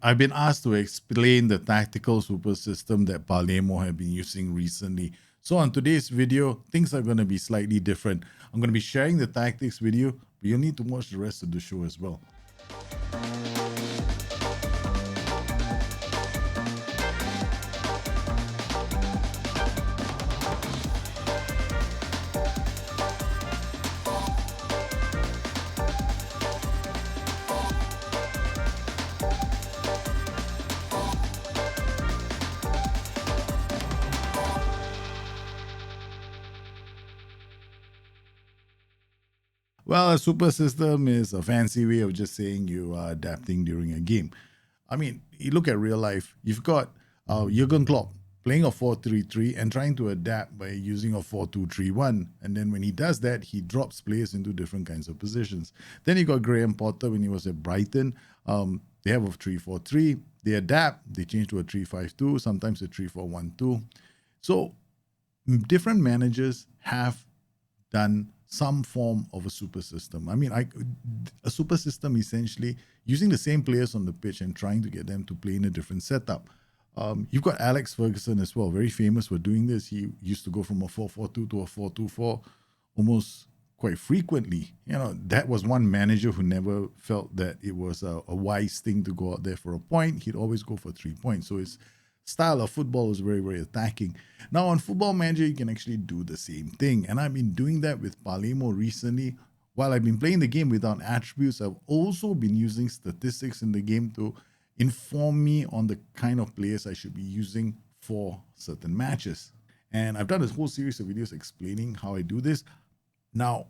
I've been asked to explain the tactical super system that Palermo have been using recently. So on today's video, things are going to be slightly different. I'm going to be sharing the tactics with you, but you'll need to watch the rest of the show as well. Well, a super system is a fancy way of just saying you are adapting during a game. I mean, you look at real life, you've got Jurgen Klopp playing a 4-3-3 and trying to adapt by using a 4-2-3-1. And then when he does that, he drops players into different kinds of positions. Then you got Graham Potter when he was at Brighton. They have a 3-4-3. They adapt. They change to a 3-5-2, sometimes a 3-4-1-2. So different managers have done some form of a super system. I mean, a super system essentially using the same players on the pitch and trying to get them to play in a different setup. You've got Alex Ferguson as well, very famous for doing this. He used to go from a 4-4-2 to a 4-2-4 almost quite frequently. You know, that was one manager who never felt that it was a wise thing to go out there for a point. He'd always go for 3 points. So his style of football is very, very attacking. Now, on Football Manager, you can actually do the same thing. And I've been doing that with Palermo recently. While I've been playing the game without attributes, I've also been using statistics in the game to inform me on the kind of players I should be using for certain matches. And I've done this whole series of videos explaining how I do this. Now,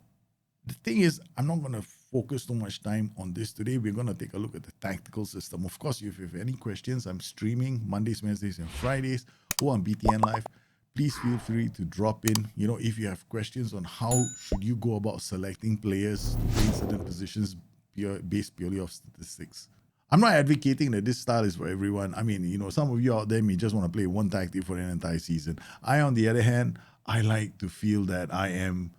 the thing is, I'm not going to focus too much time on this today. We're going to take a look at the tactical system. Of course, if you have any questions, I'm streaming Mondays, Wednesdays, and Fridays or on BTN Live. Please feel free to drop in. You know, if you have questions on how should you go about selecting players to play in certain positions based purely off statistics. I'm not advocating that this style is for everyone. I mean, you know, some of you out there may just want to play one tactic for an entire season. I, on the other hand, I like to feel that I am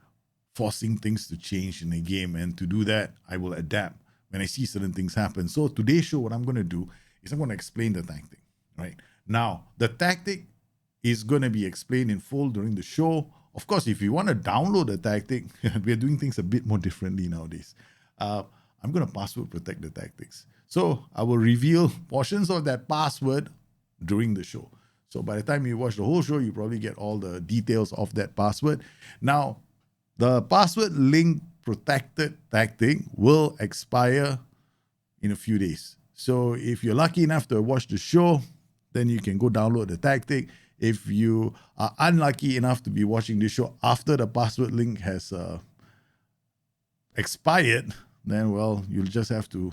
forcing things to change in a game. And to do that, I will adapt when I see certain things happen. So today's show, what I'm going to do is I'm going to explain the tactic, right? Now, the tactic is going to be explained in full during the show. Of course, if you want to download the tactic, we're doing things a bit more differently nowadays. I'm going to password protect the tactics. So I will reveal portions of that password during the show. So by the time you watch the whole show, you probably get all the details of that password. Now, the password link protected tactic will expire in a few days. So if you're lucky enough to watch the show, then you can go download the tactic. If you are unlucky enough to be watching this show after the password link has expired, then, well, you'll just have to,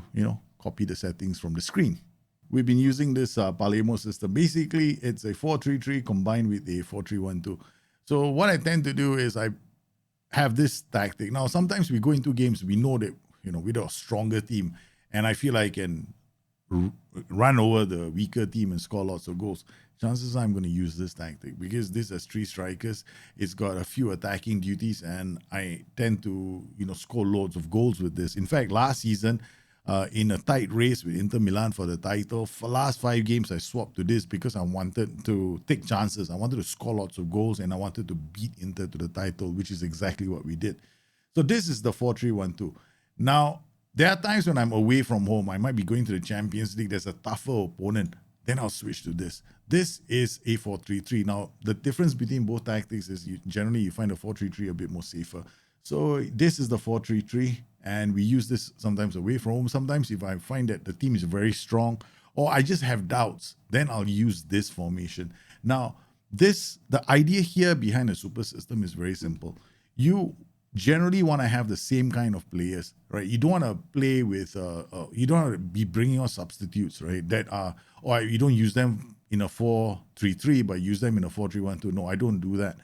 copy the settings from the screen. We've been using this Palermo system. Basically, it's a 4-3-3 combined with a 4-3-1-2. So what I tend to do is I have this tactic. Now, sometimes we go into games, we know that, we're a stronger team, and I feel I can run over the weaker team and score lots of goals. Chances are I'm going to use this tactic because this has 3 strikers. It's got a few attacking duties, and I tend to, score loads of goals with this. In fact, last season, in a tight race with Inter Milan for the title, for last 5 games, I swapped to this because I wanted to take chances. I wanted to score lots of goals, and I wanted to beat Inter to the title, which is exactly what we did. So this is the 4-3-1-2. Now, there are times when I'm away from home. I might be going to the Champions League. There's a tougher opponent. Then I'll switch to this. This is a 4-3-3. Now, the difference between both tactics is generally you find a 4-3-3 a bit more safer. So this is the 4-3-3, and we use this sometimes away from home. Sometimes if I find that the team is very strong or I just have doubts, then I'll use this formation. Now, the idea here behind a super system is very simple. You generally want to have the same kind of players, right? You don't want to play with, you don't want to be bringing on substitutes, right? That are, or you don't use them in a 4-3-3, but use them in a 4-3-1-2. No, I don't do that.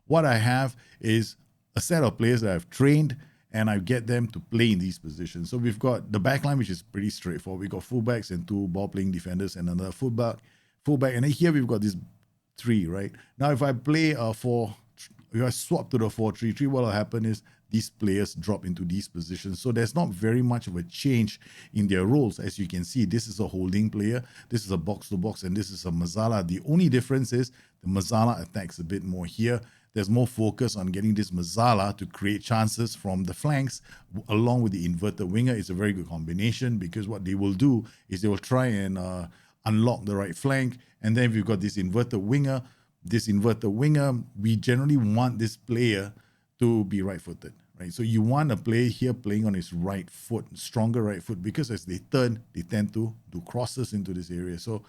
What I have is a set of players that I've trained, and I get them to play in these positions. So we've got the back line, which is pretty straightforward. We've got fullbacks and 2 ball-playing defenders and another fullback. And then here we've got these 3, right? Now, if I play if I swap to the 4-3-3, what will happen is these players drop into these positions. So there's not very much of a change in their roles. As you can see, this is a holding player, this is a box-to-box, and this is a Mazzala. The only difference is the Mazzala attacks a bit more here. There's more focus on getting this Mazzala to create chances from the flanks along with the inverted winger. It's a very good combination because what they will do is they will try and unlock the right flank. And then if you've got this inverted winger, we generally want this player to be right-footed, right? So you want a player here playing on his right foot, stronger right foot, because as they turn, they tend to do crosses into this area. So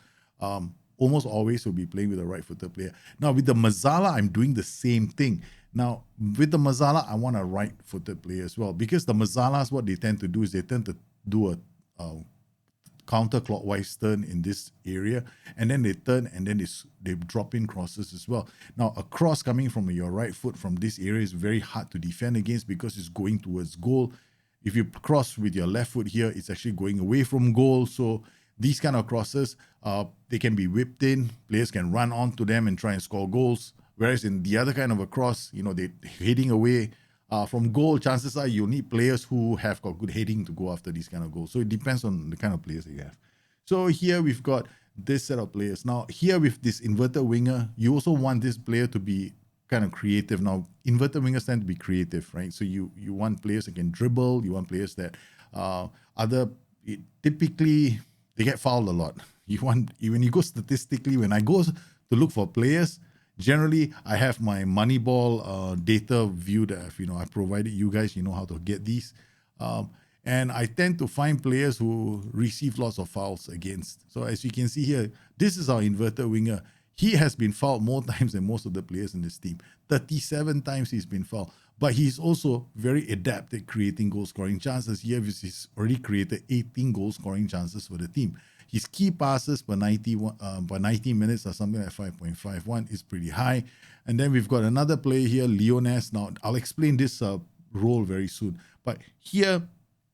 almost always will be playing with a right-footed player. Now with the Mazzala, I'm doing the same thing. Now with the Mazzala, I want a right-footed player as well, because the Mazzalas, what they tend to do is they tend to do a counterclockwise turn in this area, and then they turn and then they drop in crosses as well. Now a cross coming from your right foot from this area is very hard to defend against because it's going towards goal. If you cross with your left foot here, it's actually going away from goal. So these kind of crosses, they can be whipped in, players can run onto them and try and score goals. Whereas in the other kind of a cross, they're heading away from goal, chances are you'll need players who have got good heading to go after these kind of goals. So it depends on the kind of players that you have. So here we've got this set of players. Now here with this inverted winger, you also want this player to be kind of creative. Now inverted wingers tend to be creative, right? So you want players that can dribble. You want players that typically they get fouled a lot. When you go statistically, when I go to look for players, generally, I have my Moneyball data view that I provided you guys. You know how to get these. And I tend to find players who receive lots of fouls against. So as you can see here, this is our inverted winger. He has been fouled more times than most of the players in this team. 37 times he's been fouled. But he's also very adept at creating goal-scoring chances. Here he's already created 18 goal-scoring chances for the team. His key passes per 90 minutes are something like 5.51. Is pretty high. And then we've got another player here, Leones. Now, I'll explain this role very soon. But here,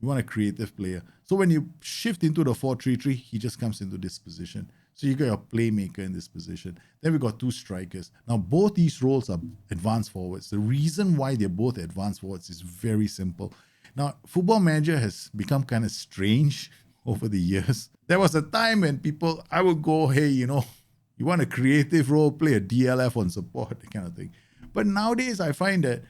we want a creative player. So when you shift into the 4-3-3, he just comes into this position. So you got your playmaker in this position. Then we got two strikers. Now, both these roles are advanced forwards. The reason why they're both advanced forwards is very simple. Now, Football Manager has become kind of strange over the years. There was a time when I would go, hey, you want a creative role, play a DLF on support, that kind of thing. But nowadays, I find that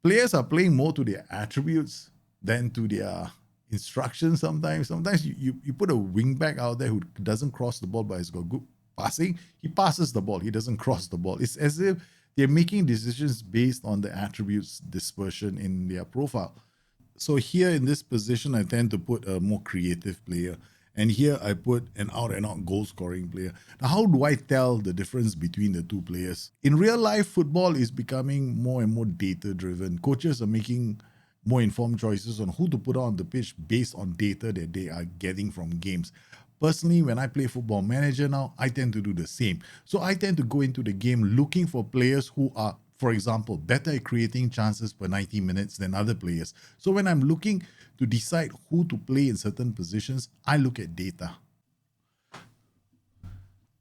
players are playing more to their attributes than to their instructions sometimes. Sometimes you put a wingback out there who doesn't cross the ball but has got good passing. He passes the ball. He doesn't cross the ball. It's as if they're making decisions based on the attributes dispersion in their profile. So here in this position, I tend to put a more creative player. And here I put an out-and-out goal-scoring player. Now, how do I tell the difference between the two players? In real life, football is becoming more and more data-driven. Coaches are making more informed choices on who to put on the pitch based on data that they are getting from games. Personally, when I play Football Manager now, I tend to do the same. So I tend to go into the game looking for players who are, for example, better at creating chances per 90 minutes than other players. So when I'm looking to decide who to play in certain positions, I look at data.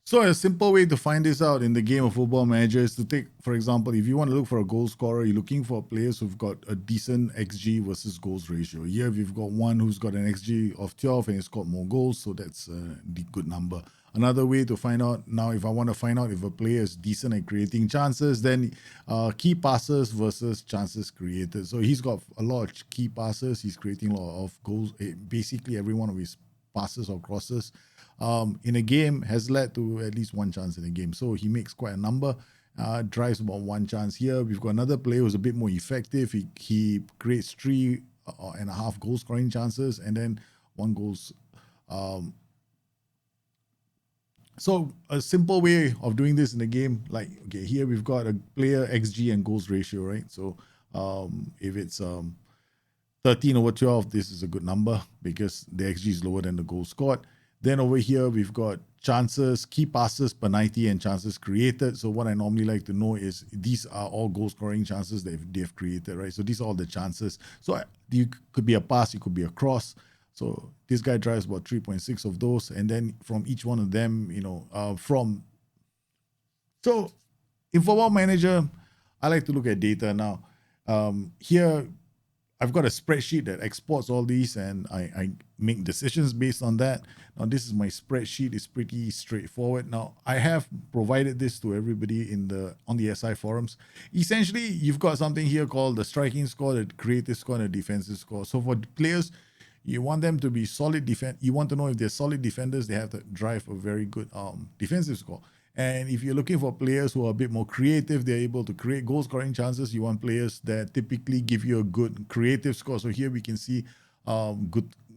So a simple way to find this out in the game of Football Manager is to take, for example, if you want to look for a goal scorer, you're looking for players who've got a decent XG versus goals ratio. Here we've got one who's got an XG of 12 and he's got more goals, so that's a good number. Another way to find out, now if I want to find out if a player is decent at creating chances, then key passes versus chances created. So he's got a lot of key passes, he's creating a lot of goals. Basically every one of his passes or crosses in a game has led to at least one chance in a game. So he makes quite a number, drives about one chance here. We've got another player who's a bit more effective. He creates 3.5 goal scoring chances and then one goals. So a simple way of doing this in the game, like, okay, here we've got a player XG and goals ratio, right? So if it's 13/12, this is a good number because the XG is lower than the goals scored. Then over here, we've got chances, key passes per 90 and chances created. So what I normally like to know is these are all goal scoring chances that they've created, right? So these are all the chances. So you could be a pass, it could be a cross. So this guy drives about 3.6 of those. And then from each one of them, So in Football Manager, I like to look at data now. Here, I've got a spreadsheet that exports all these, and I make decisions based on that. Now, this is my spreadsheet. It's pretty straightforward. Now, I have provided this to everybody on the SI forums. Essentially, you've got something here called the striking score, the creative score, and the defensive score. So for players, you want them to be solid defense. You want to know if they're solid defenders, they have to drive a very good defensive score. And if you're looking for players who are a bit more creative, they're able to create goal scoring chances. You want players that typically give you a good creative score. So here we can see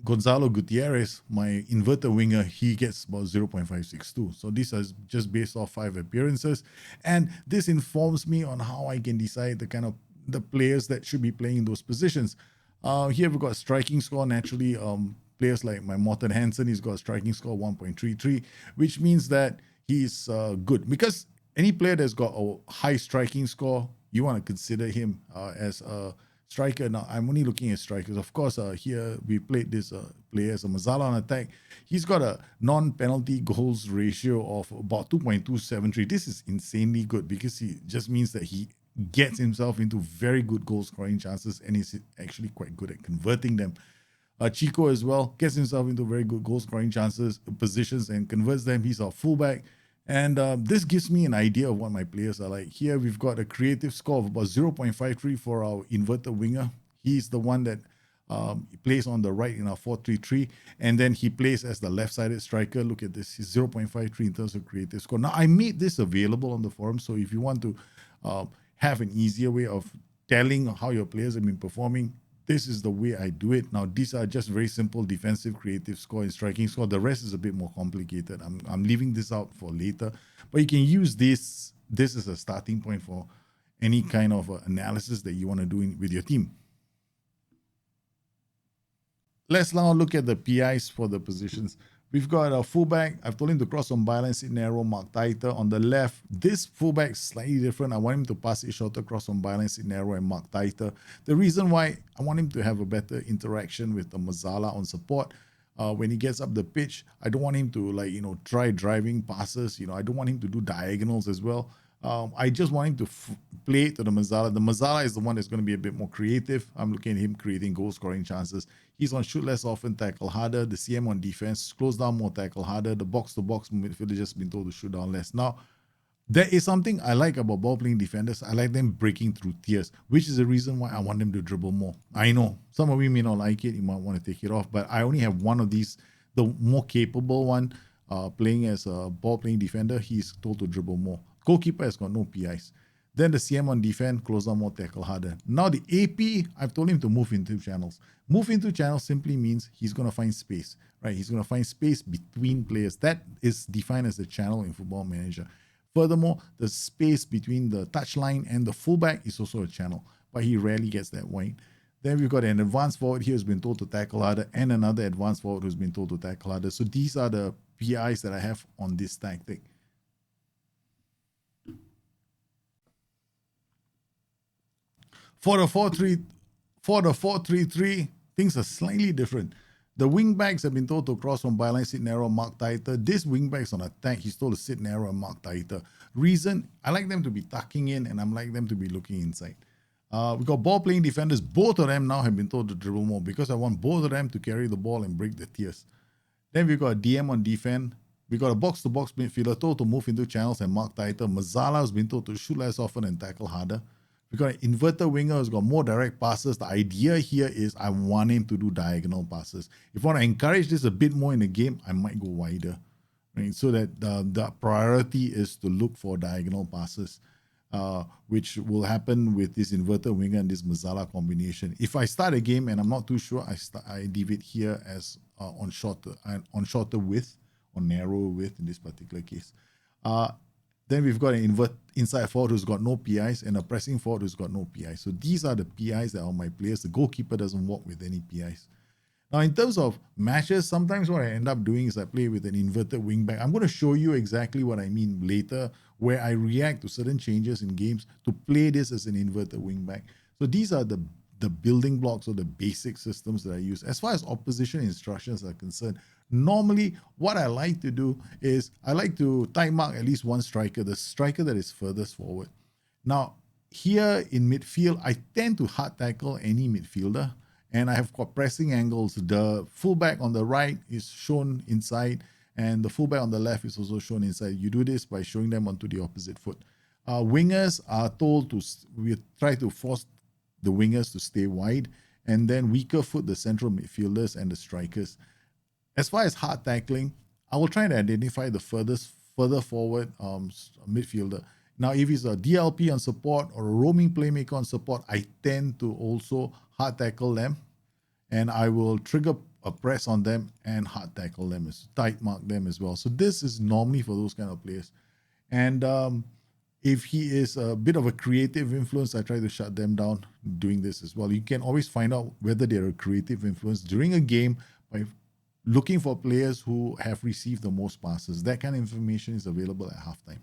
Gonzalo Gutierrez, my inverted winger, he gets about 0.562. So these are just based off 5 appearances. And this informs me on how I can decide the kind of the players that should be playing in those positions. Here we've got striking score. Naturally, players like my Morten Hansen, he's got a striking score 1.33, which means that he's good. Because any player that's got a high striking score, you want to consider him as a striker. Now, I'm only looking at strikers. Of course, here we played this player as a Mazzala on attack. He's got a non-penalty goals ratio of about 2.273. This is insanely good because it just means that he gets himself into very good goal scoring chances and is actually quite good at converting them. Chico as well gets himself into very good goal scoring chances, positions, and converts them. He's our fullback. And this gives me an idea of what my players are like. Here we've got a creative score of about 0.53 for our inverted winger. He's the one that plays on the right in our 4-3-3. And then he plays as the left-sided striker. Look at this. He's 0.53 in terms of creative score. Now, I made this available on the forum. So if you want to have an easier way of telling how your players have been performing, this is the way I do it. Now, these are just very simple defensive, creative score, and striking score. The rest is a bit more complicated. I'm leaving this out for later. But you can use this. This is a starting point for any kind of analysis that you want to do with your team. Let's now look at the PIs for the positions. We've got a fullback. I've told him to cross on byline, sit narrow, mark tighter. On the left, this fullback is slightly different. I want him to pass it shorter, cross on byline, sit narrow, and mark tighter. The reason why I want him to have a better interaction with the Mazzala on support. When he gets up the pitch, I don't want him to try driving passes. I don't want him to do diagonals as well. I just want him to play to the Mazzala. The Mazzala is the one that's going to be a bit more creative. I'm looking at him creating goal-scoring chances. He's on shoot less often, tackle harder. The CM on defense, close down more, tackle harder. The box-to-box midfielder just been told to shoot down less. Now, there is something I like about ball-playing defenders. I like them breaking through tiers, which is the reason why I want them to dribble more. I know some of you may not like it. You might want to take it off, but I only have one of these, the more capable one, playing as a ball-playing defender. He's told to dribble more. Goalkeeper has got no PIs. Then the CM on defense, close down more, tackle harder. Now the AP, I've told him to move into channels. Move into channels simply means he's going to find space, right? He's going to find space between players. That is defined as a channel in Football Manager. Furthermore, the space between the touchline and the fullback is also a channel, but he rarely gets that wide. Then we've got an advanced forward here who's been told to tackle harder, and another advanced forward who's been told to tackle harder. So these are the PIs that I have on this tactic. For the 4-3-3, things are slightly different. The wingbacks have been told to cross from byline, sit narrow, mark tighter. This wingback's on attack. He's told to sit narrow and mark tighter. Reason, I like them to be tucking in and I like them to be looking inside. We've got ball-playing defenders. Both of them now have been told to dribble more because I want both of them to carry the ball and break the tiers. Then we've got a DM on defense. We've got a box-to-box midfielder told to move into channels and mark tighter. Mazzala has been told to shoot less often and tackle harder. We've got an inverted winger who's got more direct passes. The idea here is I want him to do diagonal passes. If I want to encourage this a bit more in the game, I might go wider. Right? So that the priority is to look for diagonal passes, which will happen with this inverted winger and this Mazzala combination. If I start a game and I'm not too sure, I leave it here as on shorter width, or narrow width in this particular case. Then we've got an inside forward who's got no PIs and a pressing forward who's got no PIs. So these are the PIs that are on my players. The goalkeeper doesn't walk with any PIs. Now, in terms of matches, sometimes what I end up doing is I play with an inverted wingback. I'm going to show you exactly what I mean later, where I react to certain changes in games to play this as an inverted wingback. So these are the building blocks or the basic systems that I use. As far as opposition instructions are concerned, normally what I like to do is I like to time mark at least one striker, the striker that is furthest forward. Now, here in midfield, I tend to hard tackle any midfielder, and I have got pressing angles. The fullback on the right is shown inside, and the fullback on the left is also shown inside. You do this by showing them onto the opposite foot. Wingers are told to, we try to force the wingers to stay wide, and then weaker foot the central midfielders and the strikers. As far as hard tackling, I will try to identify the further forward midfielder. Now, if it's a DLP on support or a roaming playmaker on support, I tend to also hard tackle them, and I will trigger a press on them and hard tackle them, tight mark them as well. So this is normally for those kind of players. And if he is a bit of a creative influence, I try to shut them down doing this as well. You can always find out whether they're a creative influence during a game by looking for players who have received the most passes. That kind of information is available at halftime.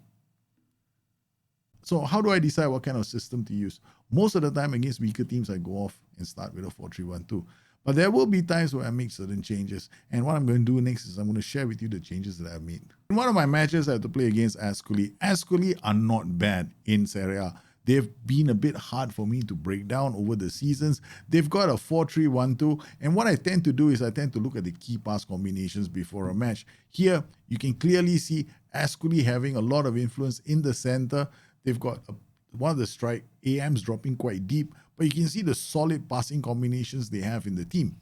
So how do I decide what kind of system to use? Most of the time against weaker teams, I go off and start with a 4-3-1-2. But there will be times where I make certain changes. And what I'm going to do next is I'm going to share with you the changes that I've made. In one of my matches, I had to play against Ascoli. Ascoli are not bad in Serie A. They've been a bit hard for me to break down over the seasons. They've got a 4-3-1-2. And what I tend to do is I tend to look at the key pass combinations before a match. Here, you can clearly see Ascoli having a lot of influence in the center. They've got one of the strike AMs dropping quite deep, but you can see the solid passing combinations they have in the team.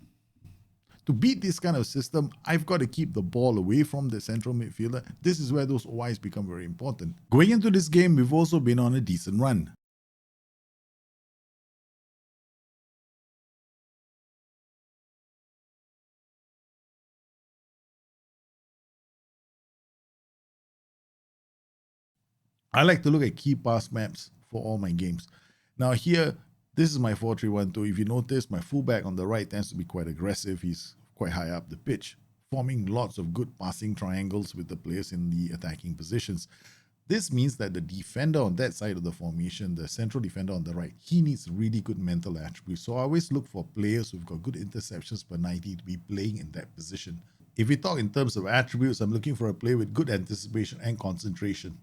To beat this kind of system, I've got to keep the ball away from the central midfielder. This is where those OIs become very important. Going into this game, we've also been on a decent run. I like to look at key pass maps for all my games. Now here, this is my 4-3-1-2. If you notice, my fullback on the right tends to be quite aggressive. He's quite high up the pitch, forming lots of good passing triangles with the players in the attacking positions. This means that the defender on that side of the formation, the central defender on the right, he needs really good mental attributes. So I always look for players who've got good interceptions per 90 to be playing in that position. If we talk in terms of attributes, I'm looking for a player with good anticipation and concentration.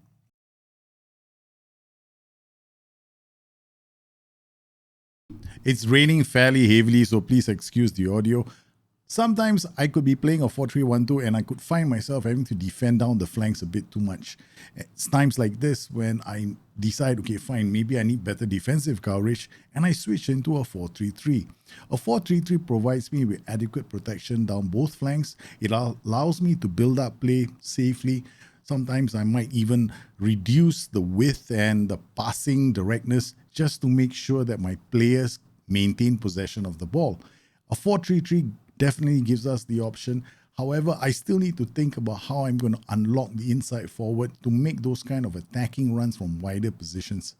It's raining fairly heavily, so please excuse the audio. Sometimes I could be playing a 4-3-1-2 and I could find myself having to defend down the flanks a bit too much. It's times like this when I decide, okay, fine, maybe I need better defensive coverage, and I switch into a 4-3-3. A 4-3-3 provides me with adequate protection down both flanks. It allows me to build up play safely. Sometimes I might even reduce the width and the passing directness just to make sure that my players maintain possession of the ball. A 4-3-3 definitely gives us the option. However, I still need to think about how I'm going to unlock the inside forward to make those kind of attacking runs from wider positions.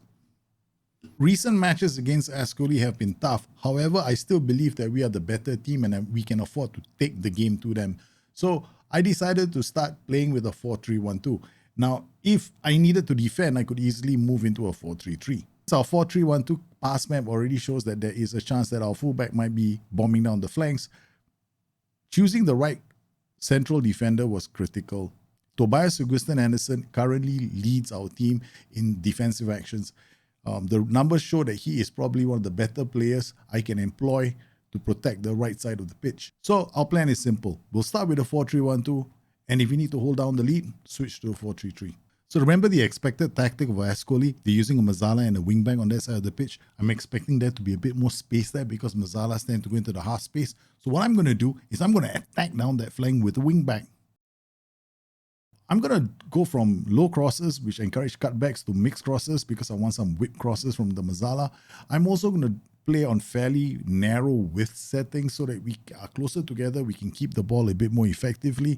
Recent matches against Ascoli have been tough. However, I still believe that we are the better team and we can afford to take the game to them. So I decided to start playing with a 4-3-1-2. Now, if I needed to defend, I could easily move into a 4-3-3. Our 4-3-1-2 pass map already shows that there is a chance that our fullback might be bombing down the flanks. Choosing the right central defender was critical. Tobias Augustin Anderson currently leads our team in defensive actions. The numbers show that he is probably one of the better players I can employ to protect the right side of the pitch. So our plan is simple. We'll start with a 4-3-1-2, and if we need to hold down the lead, switch to a 4-3-3. So remember the expected tactic of Ascoli? They're using a Mazzala and a wingback on that side of the pitch. I'm expecting there to be a bit more space there because Mazzalas tend to go into the half space. So what I'm going to do is I'm going to attack down that flank with a wingback. I'm going to go from low crosses, which encourage cutbacks, to mixed crosses because I want some whip crosses from the Mazzala. I'm also going to play on fairly narrow width settings so that we are closer together. We can keep the ball a bit more effectively.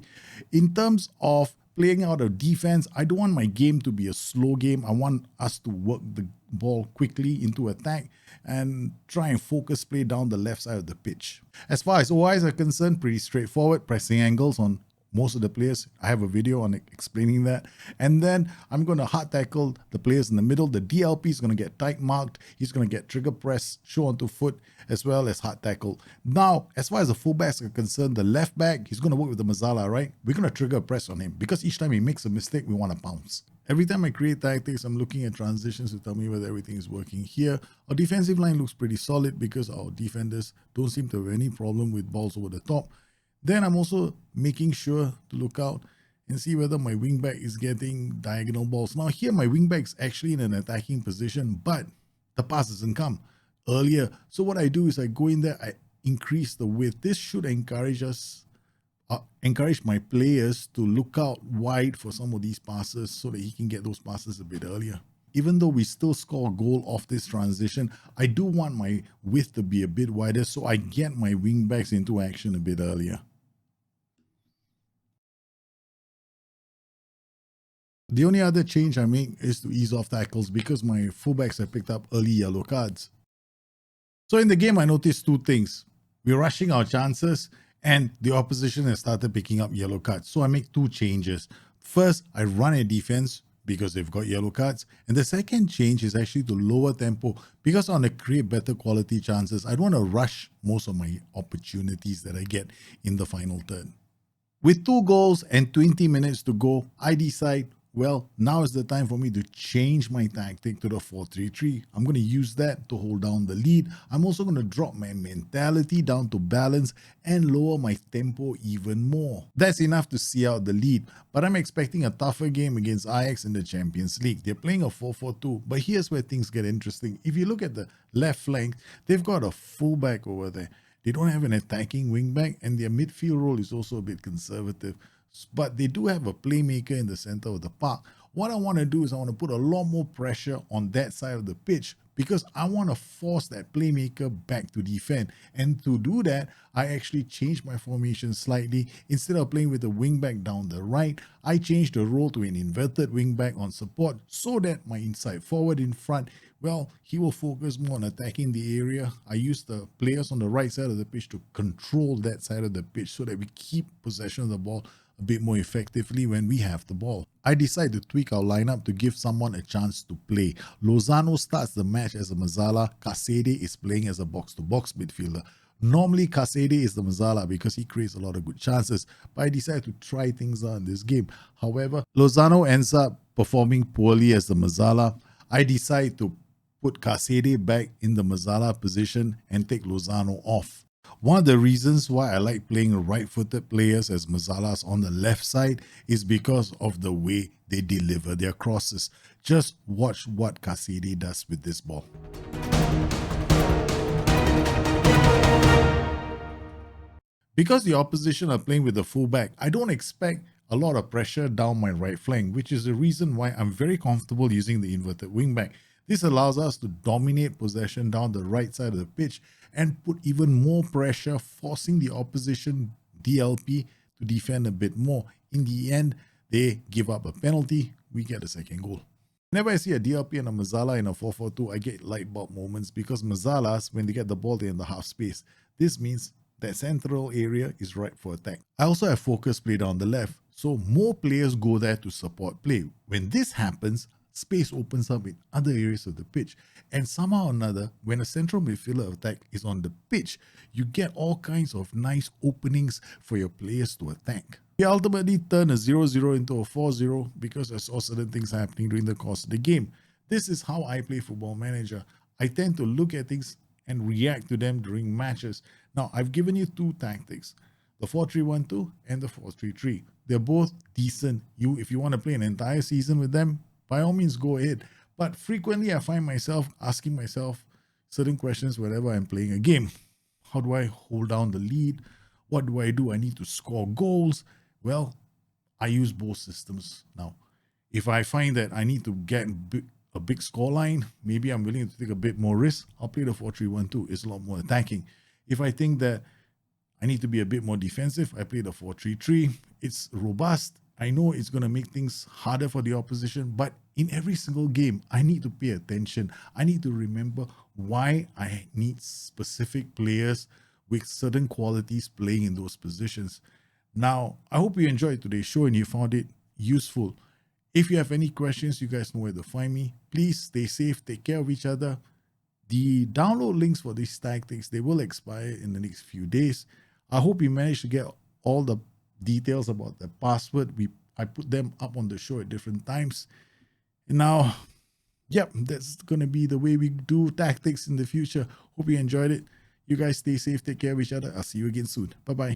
In terms of playing out of defense, I don't want my game to be a slow game. I want us to work the ball quickly into attack and try and focus play down the left side of the pitch. As far as OIs are concerned, pretty straightforward. Pressing angles on most of the players. I have a video on explaining that. And then I'm going to hard tackle the players in the middle. The DLP is going to get tight marked. He's going to get trigger press, show onto foot, as well as hard tackle. Now, as far as the fullbacks are concerned, the left back, he's going to work with the Mazala, right? We're going to trigger press on him because each time he makes a mistake, we want to pounce. Every time I create tactics, I'm looking at transitions to tell me whether everything is working here. Our defensive line looks pretty solid because our defenders don't seem to have any problem with balls over the top. Then I'm also making sure to look out and see whether my wingback is getting diagonal balls. Now here my wingback is actually in an attacking position, but the pass doesn't come earlier. So what I do is I go in there, I increase the width. This should encourage my players to look out wide for some of these passes so that he can get those passes a bit earlier. Even though we still score a goal off this transition, I do want my width to be a bit wider so I get my wingbacks into action a bit earlier. The only other change I make is to ease off tackles because my fullbacks have picked up early yellow cards. So in the game, I noticed two things. We're rushing our chances and the opposition has started picking up yellow cards. So I make two changes. First, I run a defense because they've got yellow cards. And the second change is actually to lower tempo because I want to create better quality chances. I don't want to rush most of my opportunities that I get in the final third. With 2 goals and 20 minutes to go, I decide, well, now is the time for me to change my tactic to the 4-3-3. I'm going to use that to hold down the lead. I'm also going to drop my mentality down to balance and lower my tempo even more. That's enough to see out the lead, but I'm expecting a tougher game against Ajax in the Champions League. They're playing a 4-4-2, but here's where things get interesting. If you look at the left flank, they've got a fullback over there. They don't have an attacking wingback, and their midfield role is also a bit conservative. But they do have a playmaker in the center of the park. What I want to do is I want to put a lot more pressure on that side of the pitch because I want to force that playmaker back to defend. And to do that, I actually changed my formation slightly. Instead of playing with the wingback down the right, I changed the role to an inverted wingback on support so that my inside forward in front, well, he will focus more on attacking the area. I use the players on the right side of the pitch to control that side of the pitch so that we keep possession of the ball a bit more effectively when we have the ball. I decide to tweak our lineup to give someone a chance to play. Lozano starts the match as a Mazala. Kasede is playing as a box-to-box midfielder. Normally, Kasede is the Mazala because he creates a lot of good chances, but I decided to try things out in this game. However, Lozano ends up performing poorly as the Mazala. I decide to put Kasede back in the Mazala position and take Lozano off. One of the reasons why I like playing right-footed players as Mazalas on the left side is because of the way they deliver their crosses. Just watch what Kasede does with this ball. Because the opposition are playing with the fullback, I don't expect a lot of pressure down my right flank, which is the reason why I'm very comfortable using the inverted wingback. This allows us to dominate possession down the right side of the pitch and put even more pressure, forcing the opposition DLP to defend a bit more. In the end, they give up a penalty. We get a second goal. Whenever I see a DLP and a Mazala in a 4-4-2, I get light bulb moments because Mazalas, when they get the ball, they're in the half space. This means that central area is ripe for attack. I also have focus play down the left, so more players go there to support play. When this happens, space opens up in other areas of the pitch. And somehow or another, when a central midfielder attack is on the pitch, you get all kinds of nice openings for your players to attack. He ultimately turned a 0-0 into a 4-0 because I saw certain things happening during the course of the game. This is how I play Football Manager. I tend to look at things and react to them during matches. Now, I've given you two tactics, the 4-3-1-2 and the 4-3-3. They're both decent. If you want to play an entire season with them, by all means, go ahead. But frequently, I find myself asking myself certain questions whenever I'm playing a game. How do I hold down the lead? What do? I need to score goals. Well, I use both systems now. If I find that I need to get a big scoreline, maybe I'm willing to take a bit more risk, I'll play the 4-3-1-2. It's a lot more attacking. If I think that I need to be a bit more defensive, I play the 4-3-3. It's robust. I know it's going to make things harder for the opposition, but in every single game, I need to pay attention. I need to remember why I need specific players with certain qualities playing in those positions. Now, I hope you enjoyed today's show and you found it useful. If you have any questions, you guys know where to find me. Please stay safe, take care of each other. The download links for these tactics, they will expire in the next few days. I hope you managed to get all the details about the password. I put them up on the show at different times. And now, yep, that's going to be the way we do tactics in the future. Hope you enjoyed it. You guys stay safe, take care of each other. I'll see you again soon. Bye-bye.